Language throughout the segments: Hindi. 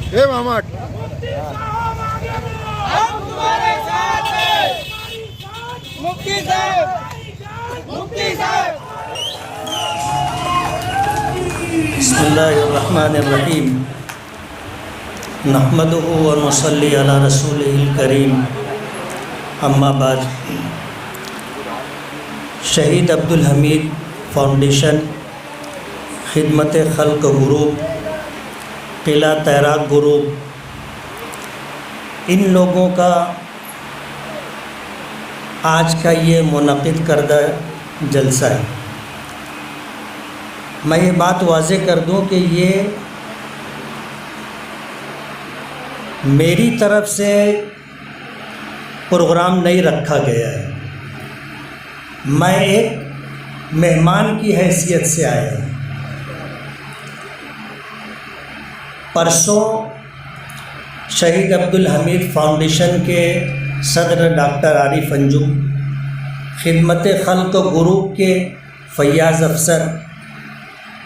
हे मामा मुफ्ती साहब, मुफ्ती साहब। बिस्मिल्लाहिर्रहमानिर्रहीम नहमदुहु व नुसल्ली अला रसूलिहिल करीम अम्मा बाद। शहीद अब्दुल हमीद फाउंडेशन, खिदमत खल्क ग्रुप, किला तैराक ग्रुप, इन लोगों का आज का ये मुनक़िद करदा जलसा है। मैं ये बात वाज़ेह कर दूं कि ये मेरी तरफ़ से प्रोग्राम नहीं रखा गया है। मैं एक मेहमान की हैसियत से आया हूँ। परसों शहीद अब्दुल हमीद फाउंडेशन के सदर डॉक्टर आरिफ अंजुम, खिदमत खल्क ग्रुप के फैयाज़ अफसर,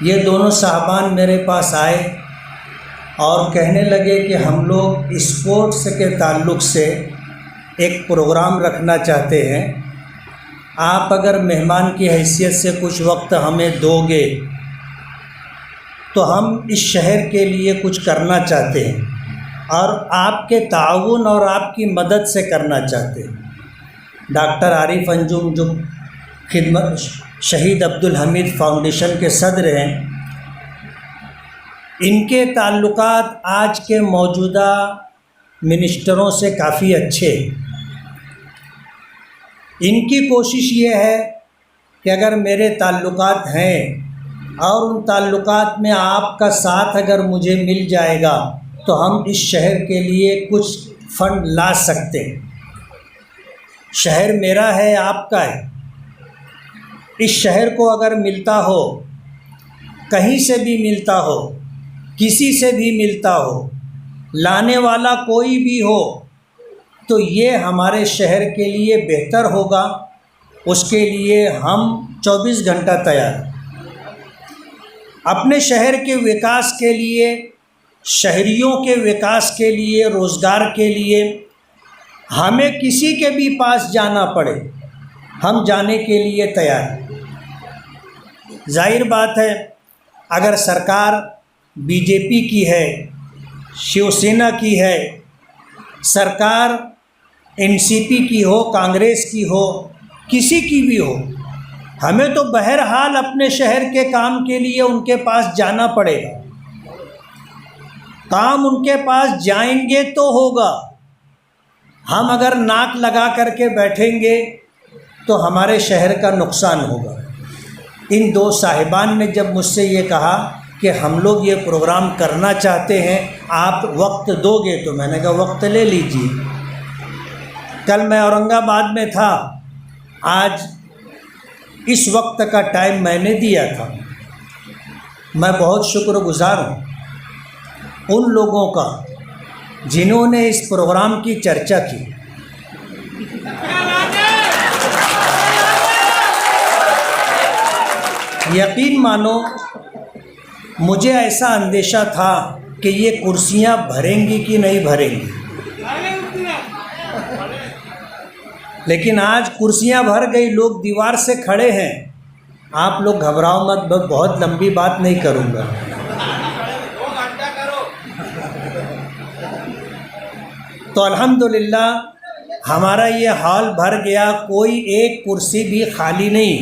ये दोनों साहबान मेरे पास आए और कहने लगे कि हम लोग स्पोर्ट्स के ताल्लुक़ से एक प्रोग्राम रखना चाहते हैं। आप अगर मेहमान की हैसियत से कुछ वक्त हमें दोगे तो हम इस शहर के लिए कुछ करना चाहते हैं और आपके ताउन और आपकी मदद से करना चाहते हैं। डॉक्टर आरिफ अंजुम जो खिदमत शहीद अब्दुल हमीद फाउंडेशन के सदर हैं, इनके ताल्लुकात आज के मौजूदा मिनिस्टरों से काफ़ी अच्छे। इनकी कोशिश ये है कि अगर मेरे ताल्लुकात हैं और उन ताल्लुकात में आपका साथ अगर मुझे मिल जाएगा तो हम इस शहर के लिए कुछ फ़ंड ला सकते हैं। शहर मेरा है, आपका है। इस शहर को अगर मिलता हो, कहीं से भी मिलता हो, किसी से भी मिलता हो, लाने वाला कोई भी हो, तो ये हमारे शहर के लिए बेहतर होगा। उसके लिए हम 24 घंटा तैयार। अपने शहर के विकास के लिए, शहरियों के विकास के लिए, रोज़गार के लिए हमें किसी के भी पास जाना पड़े, हम जाने के लिए तैयार हैं। जाहिर बात है, अगर सरकार बीजेपी की है, शिवसेना की है, सरकार एनसीपी की हो, कांग्रेस की हो, किसी की भी हो, हमें तो बहरहाल अपने शहर के काम के लिए उनके पास जाना पड़ेगा। काम उनके पास जाएंगे तो होगा। हम अगर नाक लगा करके बैठेंगे तो हमारे शहर का नुकसान होगा। इन दो साहिबान ने जब मुझसे ये कहा कि हम लोग ये प्रोग्राम करना चाहते हैं, आप वक्त दोगे, तो मैंने कहा वक्त ले लीजिए। कल मैं औरंगाबाद में था, आज इस वक्त का टाइम मैंने दिया था। मैं बहुत शुक्रगुजार हूँ उन लोगों का जिन्होंने इस प्रोग्राम की चर्चा की। यकीन मानो, मुझे ऐसा अंदेशा था कि ये कुर्सियां भरेंगी कि नहीं भरेंगी, लेकिन आज कुर्सियां भर गई, लोग दीवार से खड़े हैं। आप लोग घबराओ मत, बहुत लंबी बात नहीं करूँगा। तो अल्हम्दुलिल्लाह हमारा ये हॉल भर गया, कोई एक कुर्सी भी खाली नहीं।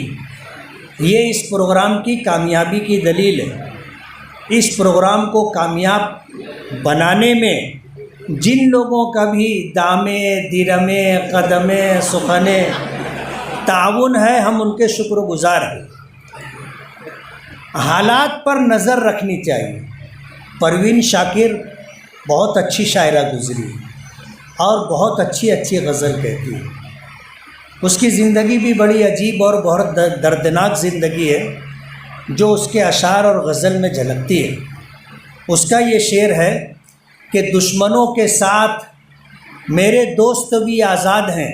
ये इस प्रोग्राम की कामयाबी की दलील है। इस प्रोग्राम को कामयाब बनाने में जिन लोगों का भी दामे दिरमे कदमे सुखने ताउन है, हम उनके शुक्रगुजार हैं। हालात पर नज़र रखनी चाहिए। परवीन शाकिर बहुत अच्छी शायरा गुज़री और बहुत अच्छी अच्छी गज़ल कहती है। उसकी ज़िंदगी भी बड़ी अजीब और बहुत दर्दनाक ज़िंदगी है जो उसके अशार और गज़ल में झलकती है। उसका ये शेर है कि दुश्मनों के साथ मेरे दोस्त भी आज़ाद हैं,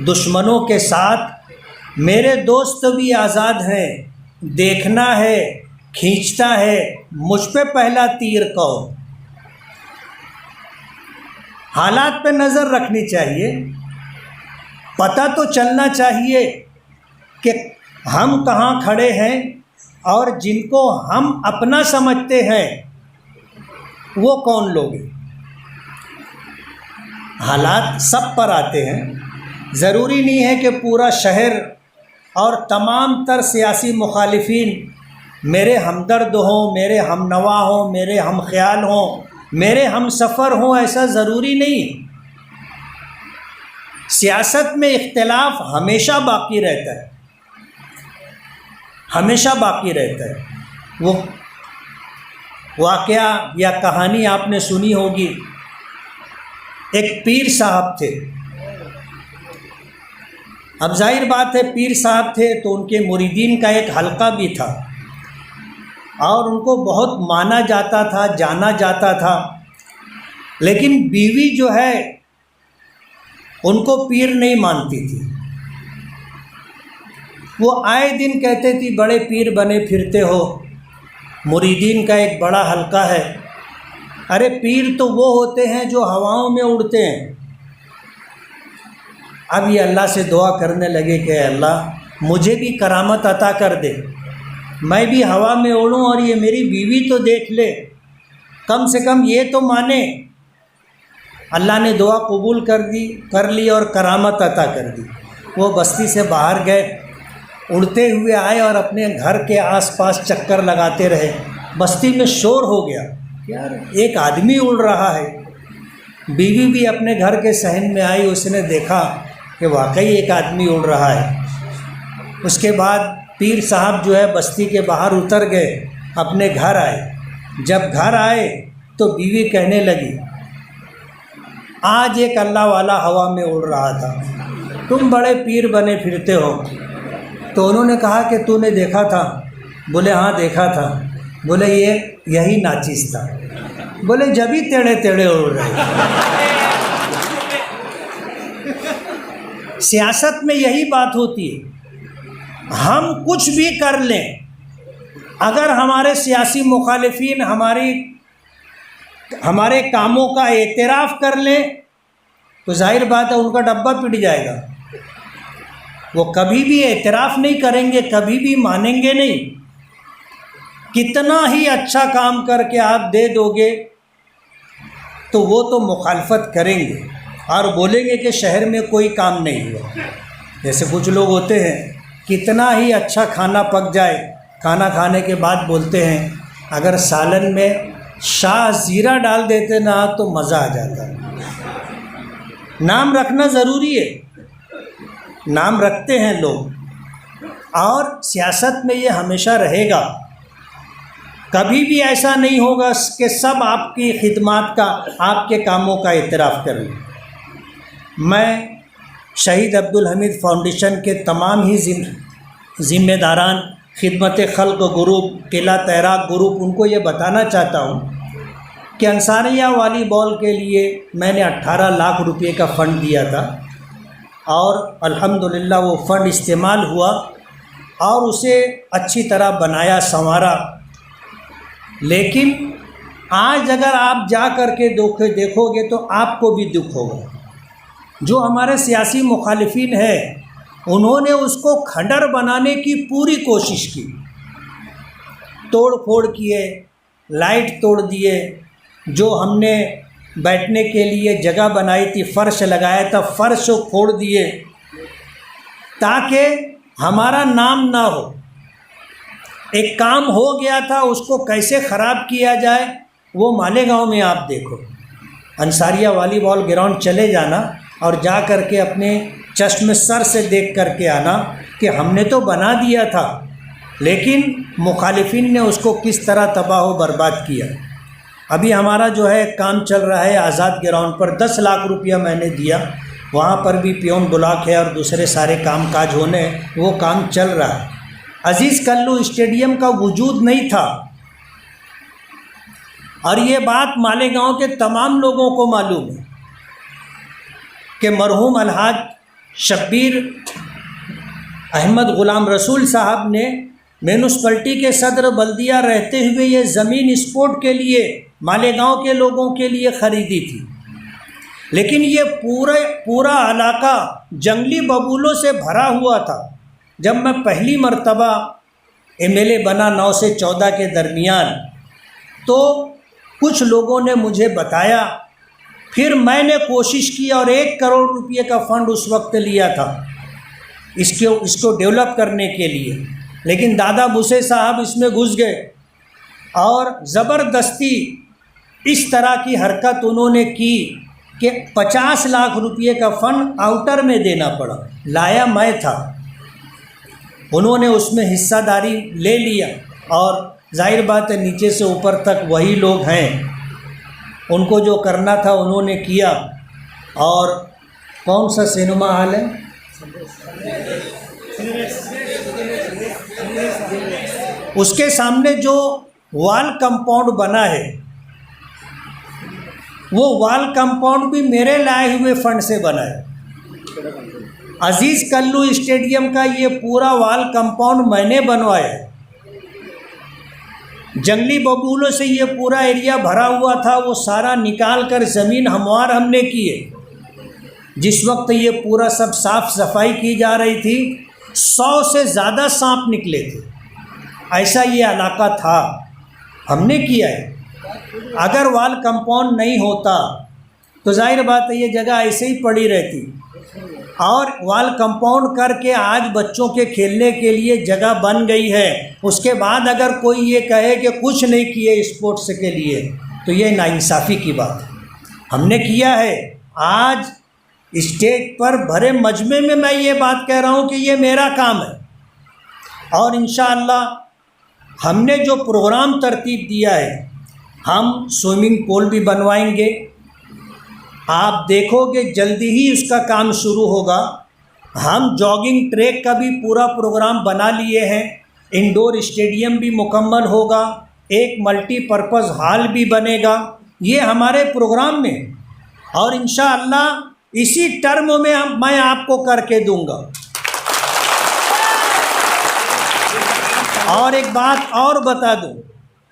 दुश्मनों के साथ मेरे दोस्त भी आज़ाद हैं। देखना है खींचता है मुझ पे पहला तीर कौन, हालात पे नज़र रखनी चाहिए। पता तो चलना चाहिए कि हम कहाँ खड़े हैं और जिनको हम अपना समझते हैं वो कौन लोग हैं। हालात सब पर आते हैं। ज़रूरी नहीं है कि पूरा शहर और तमाम तर सियासी मुखालिफिन मेरे हमदर्द हों, मेरे हमनवा हों, मेरे हम ख्याल हों, मेरे हम सफ़र हों, ऐसा ज़रूरी नहीं। सियासत में इख्तिलाफ हमेशा बाकी रहता है, हमेशा बाकी रहता है। वो वाक़या या कहानी आपने सुनी होगी। एक पीर साहब थे। अब जाहिर बात है पीर साहब थे तो उनके मुरीदीन का एक हल्का भी था और उनको बहुत माना जाता था, जाना जाता था। लेकिन बीवी जो है उनको पीर नहीं मानती थी। वो आए दिन कहते थी बड़े पीर बने फिरते हो, मुरीदीन का एक बड़ा हल्का है। अरे पीर तो वो होते हैं जो हवाओं में उड़ते हैं। अब ये अल्लाह से दुआ करने लगे कि अल्लाह मुझे भी करामत अता कर दे, मैं भी हवा में उड़ूं और ये मेरी बीवी तो देख ले, कम से कम ये तो माने। अल्लाह ने दुआ कबूल कर ली और करामत अता कर दी। वो बस्ती से बाहर गए, उड़ते हुए आए और अपने घर के आसपास चक्कर लगाते रहे। बस्ती में शोर हो गया, यार एक आदमी उड़ रहा है। बीवी भी अपने घर के सहन में आई, उसने देखा कि वाकई एक आदमी उड़ रहा है। उसके बाद पीर साहब जो है बस्ती के बाहर उतर गए, अपने घर आए। जब घर आए तो बीवी कहने लगी, आज एक अल्लाह वाला हवा में उड़ रहा था, तुम बड़े पीर बने फिरते हो। तो उन्होंने कहा कि तूने देखा था? बोले हाँ देखा था। बोले यही नाचिस था। बोले जब ही टेढ़े टेढ़े उड़ रहे। सियासत में यही बात होती है। हम कुछ भी कर लें, अगर हमारे सियासी मुखालिफिन हमारे कामों का एतराफ़ कर लें तो जाहिर बात है उनका डब्बा पिट जाएगा। वो कभी भी एतराफ़ नहीं करेंगे, कभी भी मानेंगे नहीं। कितना ही अच्छा काम करके आप दे दोगे तो वो तो मुखालफत करेंगे और बोलेंगे कि शहर में कोई काम नहीं हुआ। जैसे कुछ लोग होते हैं, कितना ही अच्छा खाना पक जाए, खाना खाने के बाद बोलते हैं अगर सालन में शाह ज़ीरा डाल देते ना तो मज़ा आ जाता। नाम रखना ज़रूरी है, नाम रखते हैं लोग और सियासत में ये हमेशा रहेगा। कभी भी ऐसा नहीं होगा कि सब आपकी खिदमत का, आपके कामों का इतराफ़ करें। मैं शहीद अब्दुल हमीद फाउंडेशन के तमाम ही ज़िम्मेदारान, खिदमत खल्क ग्रुप, किला तैराक ग्रुप, उनको ये बताना चाहता हूँ कि अंसारिया वॉलीबॉल के लिए मैंने 18 लाख रुपए का फ़ंड दिया था और अल्हम्दुलिल्लाह वो फ़ंड इस्तेमाल हुआ और उसे अच्छी तरह बनाया, संवारा। लेकिन आज अगर आप जा कर के देखोगे तो आपको भी दुख होगा। जो हमारे सियासी मुखालिफिन हैं उन्होंने उसको खंडर बनाने की पूरी कोशिश की, तोड़ फोड़ किए, लाइट तोड़ दिए, जो हमने बैठने के लिए जगह बनाई थी, फ़र्श लगाया था, फ़र्श फोड़ दिए ताकि हमारा नाम ना हो। एक काम हो गया था, उसको कैसे ख़राब किया जाए वो मालेगांव में आप देखो। अंसारिया वॉलीबॉल ग्राउंड चले जाना और जा कर के अपने चश्म सर से देख कर के आना कि हमने तो बना दिया था लेकिन मुखालिफिन ने उसको किस तरह तबाह व बर्बाद किया। अभी हमारा जो है काम चल रहा है आज़ाद ग्राउंड पर, 10 लाख रुपया मैंने दिया, वहाँ पर भी पियोन ब्लॉक है और दूसरे सारे काम काज होने, वो काम चल रहा है। अजीज़ कल्लू स्टेडियम का वजूद नहीं था और ये बात मालेगांव के तमाम लोगों को मालूम है कि मरहूम अलहाज शब्बीर अहमद ग़ुलाम रसूल साहब ने म्यूनिसिपलिटी के सदर बल्दिया रहते हुए ये ज़मीन स्पोर्ट के लिए मालेगांव के लोगों के लिए ख़रीदी थी। लेकिन ये पूरा इलाका जंगली बबूलों से भरा हुआ था। जब मैं पहली मर्तबा एमएलए बना 9 से 14 के दरमियान, तो कुछ लोगों ने मुझे बताया, फिर मैंने कोशिश की और 1 करोड़ रुपये का फ़ंड उस वक्त लिया था इसको डेवलप करने के लिए। लेकिन दादा भूसे साहब इसमें घुस गए और ज़बरदस्ती इस तरह की हरकत उन्होंने की कि 50 लाख रुपये का फ़ंड आउटर में देना पड़ा। लाया मैं था, उन्होंने उसमें हिस्सादारी ले लिया और जाहिर बात है नीचे से ऊपर तक वही लोग हैं, उनको जो करना था उन्होंने किया। और कौन सा सिनेमा हॉल है, उसके सामने जो वॉल कंपाउंड बना है, वो वॉल कंपाउंड भी मेरे लाए हुए फंड से बना है। अजीज़ कल्लू स्टेडियम का ये पूरा वॉल कंपाउंड मैंने बनवाया है। जंगली बबूलों से ये पूरा एरिया भरा हुआ था, वो सारा निकाल कर ज़मीन हमवार हमने की है। जिस वक्त ये पूरा सब साफ़ सफाई की जा रही थी, 100 से ज़्यादा सांप निकले थे, ऐसा ये इलाका था, हमने किया है। अगर वॉल कंपाउंड नहीं होता तो जाहिर बात है ये जगह ऐसे ही पड़ी रहती, और वॉल कंपाउंड करके आज बच्चों के खेलने के लिए जगह बन गई है। उसके बाद अगर कोई ये कहे कि कुछ नहीं किए स्पोर्ट्स के लिए, तो ये नाइंसाफ़ी की बात है। हमने किया है। आज स्टेज पर भरे मजमे में मैं ये बात कह रहा हूँ कि ये मेरा काम है, और इंशाअल्लाह हमने जो प्रोग्राम तरतीब दिया है, हम स्विमिंग पूल भी बनवाएंगे। आप देखोगे जल्दी ही उसका काम शुरू होगा। हम जॉगिंग ट्रैक का भी पूरा प्रोग्राम बना लिए हैं। इंडोर स्टेडियम भी मुकम्मल होगा, एक मल्टीपर्पज़ हॉल भी बनेगा। ये हमारे प्रोग्राम में, और इंशाअल्लाह इसी टर्म में मैं आपको करके दूंगा। और एक बात और बता दूं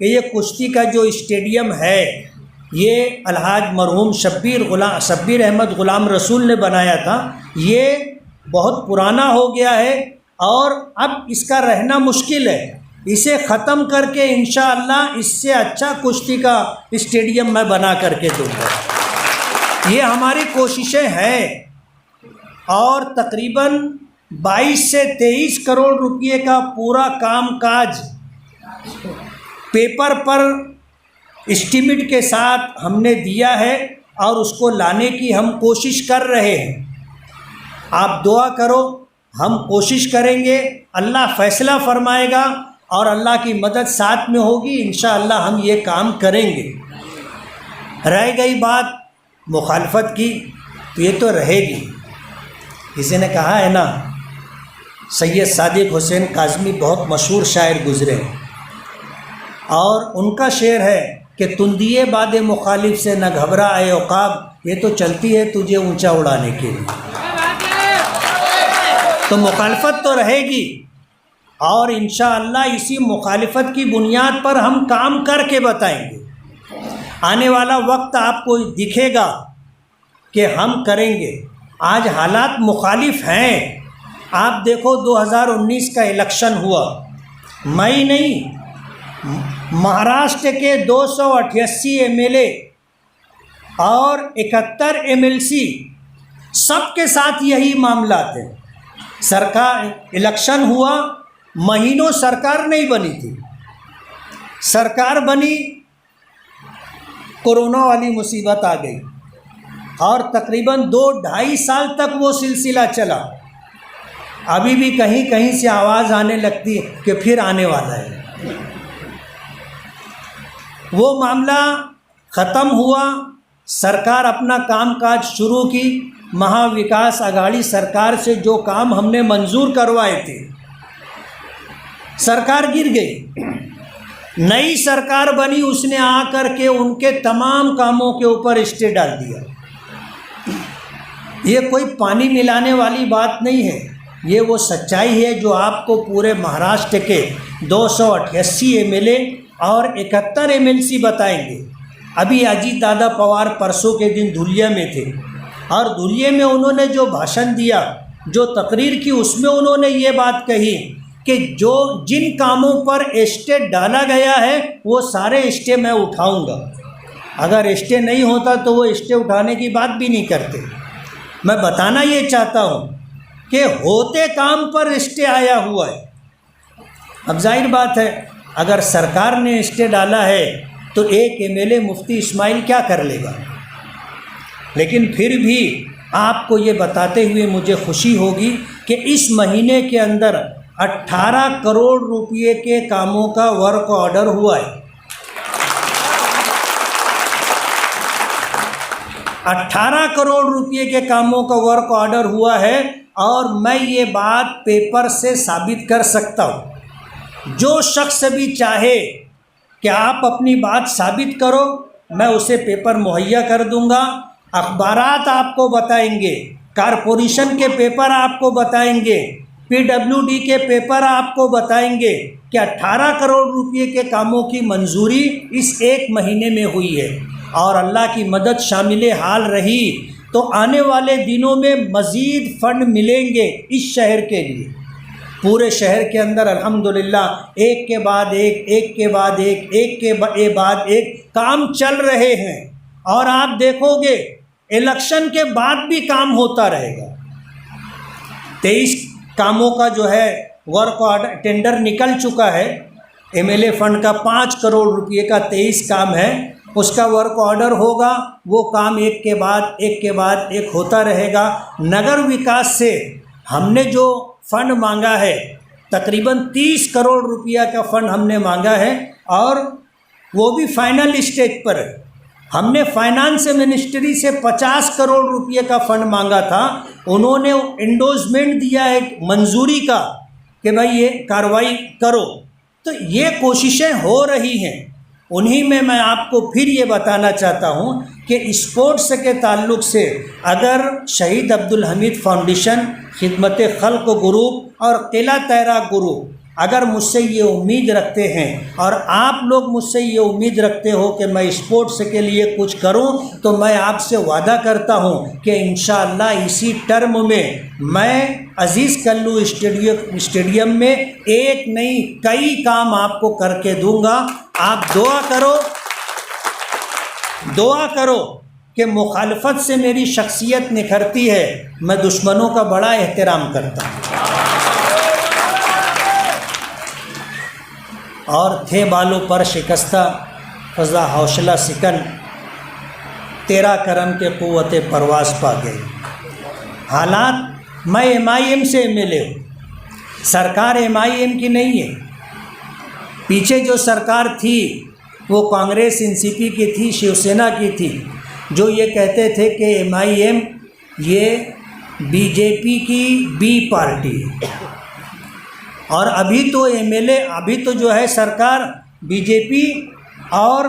कि ये कुश्ती का जो स्टेडियम है, ये अलहाज मरहूम शब्बीर अहमद ग़ुलाम रसूल ने बनाया था। ये बहुत पुराना हो गया है और अब इसका रहना मुश्किल है। इसे ख़त्म करके इंशाअल्लाह इससे अच्छा कुश्ती का स्टेडियम मैं बना करके दूँगा। ये हमारी कोशिशें हैं, और तकरीबन 22 से 23 करोड़ रुपये का पूरा कामकाज पेपर पर एस्टीमेट के साथ हमने दिया है, और उसको लाने की हम कोशिश कर रहे हैं। आप दुआ करो, हम कोशिश करेंगे, अल्लाह फ़ैसला फ़रमाएगा और अल्लाह की मदद साथ में होगी। इंशाअल्लाह हम ये काम करेंगे। रह गई बात मुखालफत की, तो ये तो रहेगी। किसी ने कहा है ना, सैयद सादिक हुसैन काज़मी बहुत मशहूर शायर गुज़रे, और उनका शेर है कि तुंदिए बादे मुखालिफ से न घबरा ए औकाब, ये तो चलती है तुझे ऊंचा उड़ाने के लिए। तो मुखालफत तो रहेगी, और इंशाअल्लाह इसी मुखालफत की बुनियाद पर हम काम करके बताएंगे। आने वाला वक्त आपको दिखेगा कि हम करेंगे। आज हालात मुखालिफ हैं। आप देखो 2019 का इलेक्शन हुआ, मई नहीं, महाराष्ट्र के 288 एमएलए और 71 एमएलसी, सबके साथ यही मामला थे। सरकार, इलेक्शन हुआ, महीनों सरकार नहीं बनी थी। सरकार बनी, कोरोना वाली मुसीबत आ गई, और तकरीबन 2-2.5 साल तक वो सिलसिला चला। अभी भी कहीं कहीं से आवाज़ आने लगती है कि फिर आने वाला है। वो मामला ख़त्म हुआ, सरकार अपना कामकाज शुरू की। महाविकास आघाड़ी सरकार से जो काम हमने मंजूर करवाए थे, सरकार गिर गई। नई सरकार बनी, उसने आकर के उनके तमाम कामों के ऊपर स्टे डाल दिया। ये कोई पानी मिलाने वाली बात नहीं है, ये वो सच्चाई है जो आपको पूरे महाराष्ट्र के 288 एमएलए और 71 एमएलसी बताएंगे। अभी अजीत दादा पवार परसों के दिन धुलिया में थे, और धुलिये में उन्होंने जो भाषण दिया, जो तकरीर की, उसमें उन्होंने ये बात कही कि जिन कामों पर स्टे डाला गया है वो सारे स्टे मैं उठाऊंगा। अगर स्टे नहीं होता तो वो स्टे उठाने की बात भी नहीं करते। मैं बताना ये चाहता हूँ कि होते काम पर स्टे आया हुआ है। अब जाहिर बात है, अगर सरकार ने स्टे डाला है तो एक एमएलए मुफ्ती इस्माइल क्या कर लेगा। लेकिन फिर भी आपको ये बताते हुए मुझे खुशी होगी कि इस महीने के अंदर 18 करोड़ रुपये के कामों का वर्क ऑर्डर हुआ है। 18 करोड़ रुपये के कामों का वर्क ऑर्डर हुआ है और मैं ये बात पेपर से साबित कर सकता हूँ। जो शख्स भी चाहे कि आप अपनी बात साबित करो, मैं उसे पेपर मुहैया कर दूंगा। अखबारात आपको बताएंगे, कारपोरेशन के पेपर आपको बताएंगे, पीडब्ल्यूडी के पेपर आपको बताएंगे कि 18 करोड़ रुपये के कामों की मंजूरी इस एक महीने में हुई है। और अल्लाह की मदद शामिल हाल रही तो आने वाले दिनों में मज़ीद फंड मिलेंगे इस शहर के लिए। पूरे शहर के अंदर अल्हम्दुलिल्लाह एक के बाद एक, एक के बाद एक के बाद एक काम चल रहे हैं। और आप देखोगे इलेक्शन के बाद भी काम होता रहेगा। 23 कामों का जो है वर्क ऑर्डर टेंडर निकल चुका है। एमएलए फंड का 5 करोड़ रुपये का 23 काम है, उसका वर्क ऑर्डर होगा। वो काम एक के बाद एक होता रहेगा। नगर विकास से हमने जो फ़ंड मांगा है, तकरीबन 30 करोड़ रुपया का फ़ंड हमने मांगा है और वो भी फाइनल स्टेज पर है। हमने फाइनेंस मिनिस्ट्री से 50 करोड़ रुपये का फ़ंड मांगा था। उन्होंने एंडोर्समेंट दिया है मंजूरी का कि भाई ये कार्रवाई करो। तो ये कोशिशें हो रही हैं। उन्हीं में मैं आपको फिर ये बताना चाहता हूँ कि स्पोर्ट्स के ताल्लुक़ से अगर शहीद अब्दुल हमीद फाउंडेशन, खिदमत खल्क ग्रुप और किला तैरा ग्रुप अगर मुझसे ये उम्मीद रखते हैं और आप लोग मुझसे ये उम्मीद रखते हो कि मैं स्पोर्ट्स के लिए कुछ करूं, तो मैं आपसे वादा करता हूं कि इंशाअल्लाह इसी टर्म में मैं अजीज़ कल्लू स्टेडियम में एक नहीं कई काम आपको करके दूंगा। आप दुआ करो कि मुखालफत से मेरी शख्सियत निखरती है। मैं दुश्मनों का बड़ा एहतराम करता हूँ। और थे बालों पर शिकस्ता फज़ा हौसला सिकन, तेरा करम के क़ुव्वत परवाज़ पा गए। हालात, मैं MIM से MLA हूँ, सरकार MIM की नहीं है। पीछे जो सरकार थी वो कांग्रेस NCP की थी, शिवसेना की थी, जो ये कहते थे कि MIM ये BJP की B पार्टी है। और अभी तो MLA, अभी तो जो है सरकार BJP और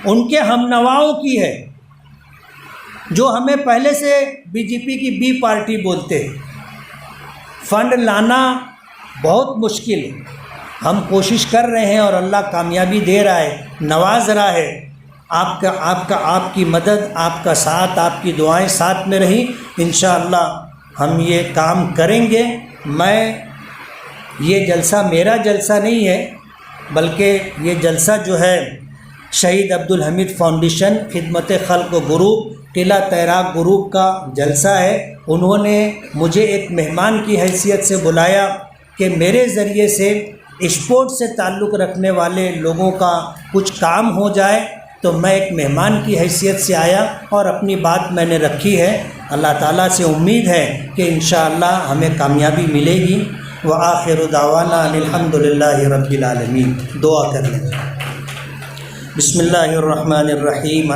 उनके हमनवाओं की है, जो हमें पहले से BJP की B पार्टी बोलते हैं। फंड लाना बहुत मुश्किल है, हम कोशिश कर रहे हैं और अल्लाह कामयाबी दे रहा है, नवाज रहा है। आपकी मदद, आपका साथ, आपकी दुआएं साथ में रही, इंशाअल्लाह हम ये काम करेंगे। ये जलसा मेरा जलसा नहीं है, बल्कि ये जलसा जो है शहीद अब्दुल हमीद फाउंडेशन, खिदमत खल्क ग्रुप, किला तैराक ग्रुप का जलसा है। उन्होंने मुझे एक मेहमान की हैसियत से बुलाया कि मेरे ज़रिए से स्पोर्ट्स से ताल्लुक़ रखने वाले लोगों का कुछ काम हो जाए। तो मैं एक मेहमान की हैसियत से आया और अपनी बात मैंने रखी है। अल्लाह ताला से उम्मीद है कि इंशाअल्लाह हमें कामयाबी मिलेगी। व आखिर दावाना अल्हम्दुलिल्लाहि रब्बिल आलमीन। दुआ कर लें। बिस्मिल्लाहिर्रहमानिर्रहीम।